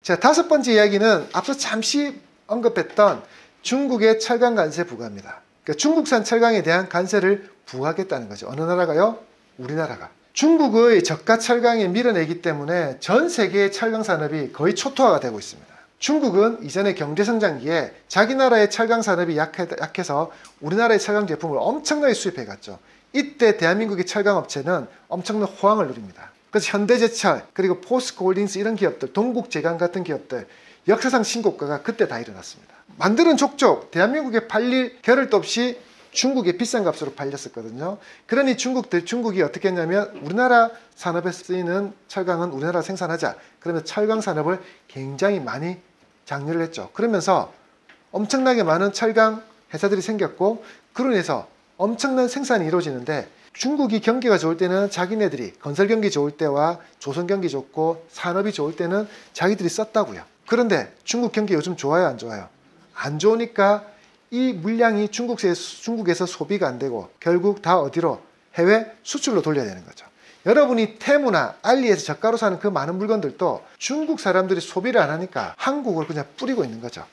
자, 다섯 번째 이야기는 앞서 잠시 언급했던 중국의 철강 관세 부과입니다. 그러니까 중국산 철강에 대한 관세를 부과하겠다는 거죠. 어느 나라가요? 우리나라가. 중국의 저가 철강에 밀어내기 때문에 전 세계의 철강 산업이 거의 초토화가 되고 있습니다. 중국은 이전에 경제성장기에 자기 나라의 철강 산업이 약해서 우리나라의 철강 제품을 엄청나게 수입해 갔죠. 이때 대한민국의 철강 업체는 엄청난 호황을 누립니다. 그래서 현대제철, 그리고 포스코홀딩스 이런 기업들, 동국제강 같은 기업들 역사상 신고가가 그때 다 일어났습니다. 만드는 족족 대한민국에 팔릴 겨를도 없이 중국에 비싼 값으로 팔렸었거든요. 그러니 중국이 어떻게 했냐면 우리나라 산업에 쓰이는 철강은 우리나라 생산하자. 그러면 철강 산업을 굉장히 많이 장려를 했죠. 그러면서 엄청나게 많은 철강 회사들이 생겼고 그로 인해서 엄청난 생산이 이루어지는데 중국이 경기가 좋을 때는 자기네들이 건설 경기 좋을 때와 조선 경기 좋고 산업이 좋을 때는 자기들이 썼다고요. 그런데 중국 경기 요즘 좋아요, 안 좋아요? 안 좋으니까 이 물량이 중국에서 소비가 안 되고 결국 다 어디로? 해외 수출로 돌려야 되는 거죠. 여러분이 테무나 알리에서 저가로 사는 그 많은 물건들도 중국 사람들이 소비를 안 하니까 한국으로 그냥 뿌리고 있는 거죠.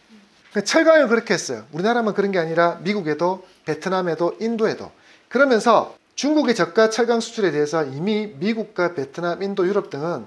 철강을 그렇게 했어요. 우리나라만 그런 게 아니라 미국에도 베트남에도 인도에도. 그러면서 중국의 저가 철강 수출에 대해서 이미 미국과 베트남, 인도, 유럽 등은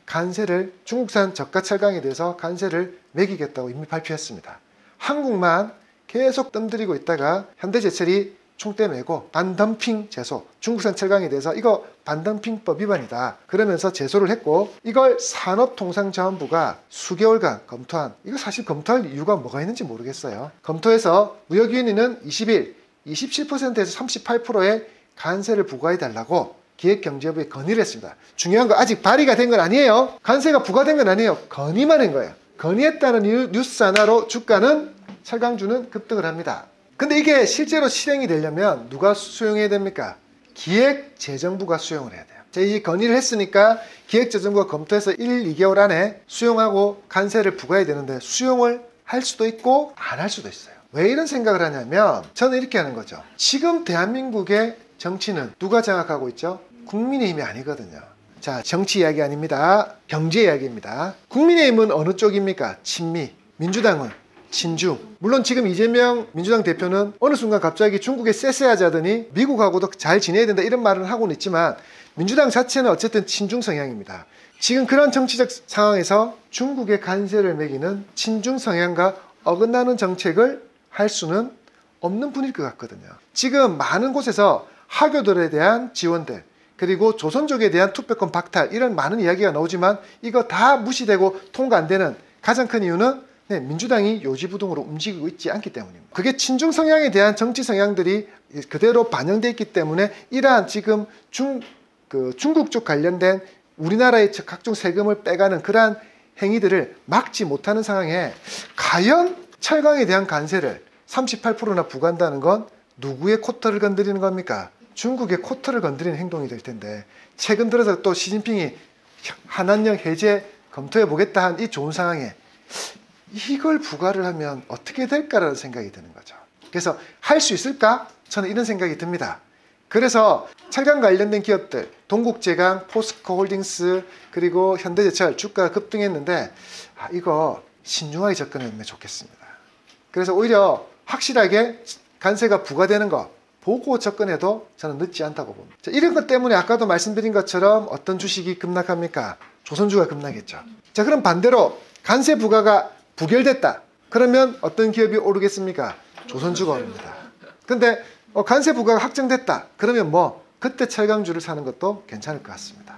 관세를 중국산 저가 철강에 대해서 관세를 매기겠다고 이미 발표했습니다. 한국만 계속 뜸들이고 있다가 현대제철이 총대 메고 반덤핑 제소, 중국산 철강에 대해서 이거 반덤핑법 위반이다. 그러면서 제소를 했고 이걸 산업통상자원부가 수개월간 검토한, 이거 사실 검토할 이유가 뭐가 있는지 모르겠어요. 검토해서 무역위원회는 20일 27%에서 38%의 관세를 부과해달라고 기획경제부에 건의를 했습니다. 중요한 거 아직 발의가 된 건 아니에요. 관세가 부과된 건 아니에요. 건의만 한 거예요. 건의했다는 뉴스 하나로 주가는 철강주는 급등을 합니다. 근데 이게 실제로 실행이 되려면 누가 수용해야 됩니까? 기획재정부가 수용을 해야 돼요. 자, 이 건의를 했으니까 기획재정부가 검토해서 1, 2개월 안에 수용하고 관세를 부과해야 되는데 수용을 할 수도 있고 안 할 수도 있어요. 왜 이런 생각을 하냐면 저는 이렇게 하는 거죠. 지금 대한민국의 정치는 누가 장악하고 있죠? 국민의힘이 아니거든요. 자, 정치 이야기 아닙니다. 경제 이야기입니다. 국민의힘은 어느 쪽입니까? 친미. 민주당은 친중. 물론 지금 이재명 민주당 대표는 어느 순간 갑자기 중국에 쎄쎄하자더니 미국하고도 잘 지내야 된다 이런 말은 하고는 있지만 민주당 자체는 어쨌든 친중 성향입니다. 지금 그런 정치적 상황에서 중국의 관세를 매기는 친중 성향과 어긋나는 정책을 할 수는 없는 분일 것 같거든요. 지금 많은 곳에서 하교들에 대한 지원들, 그리고 조선족에 대한 투표권 박탈 이런 많은 이야기가 나오지만 이거 다 무시되고 통과 안 되는 가장 큰 이유는 민주당이 요지부동으로 움직이고 있지 않기 때문입니다. 그게 친중 성향에 대한 정치 성향들이 그대로 반영되어 있기 때문에 이러한 지금 중국 쪽 관련된 우리나라의 각종 세금을 빼가는 그러한 행위들을 막지 못하는 상황에 과연 철강에 대한 관세를 38%나 부과한다는 건 누구의 코털을 건드리는 겁니까? 중국의 코털을 건드리는 행동이 될 텐데 최근 들어서 또 시진핑이 한한령 해제 검토해 보겠다 한 이 좋은 상황에 이걸 부과를 하면 어떻게 될까라는 생각이 드는 거죠. 그래서 할 수 있을까? 저는 이런 생각이 듭니다. 그래서 철강 관련된 기업들, 동국제강, 포스코홀딩스, 그리고 현대제철 주가가 급등했는데 이거 신중하게 접근하면 좋겠습니다. 그래서 오히려 확실하게 관세가 부과되는 거 보고 접근해도 저는 늦지 않다고 봅니다. 자, 이런 것 때문에 아까도 말씀드린 것처럼 어떤 주식이 급락합니까? 조선주가 급락했죠. 자, 그럼 반대로 관세 부과가 부결됐다. 그러면 어떤 기업이 오르겠습니까? 조선주가 오릅니다. 근데 관세 부과가 확정됐다. 그러면 그때 철강주를 사는 것도 괜찮을 것 같습니다.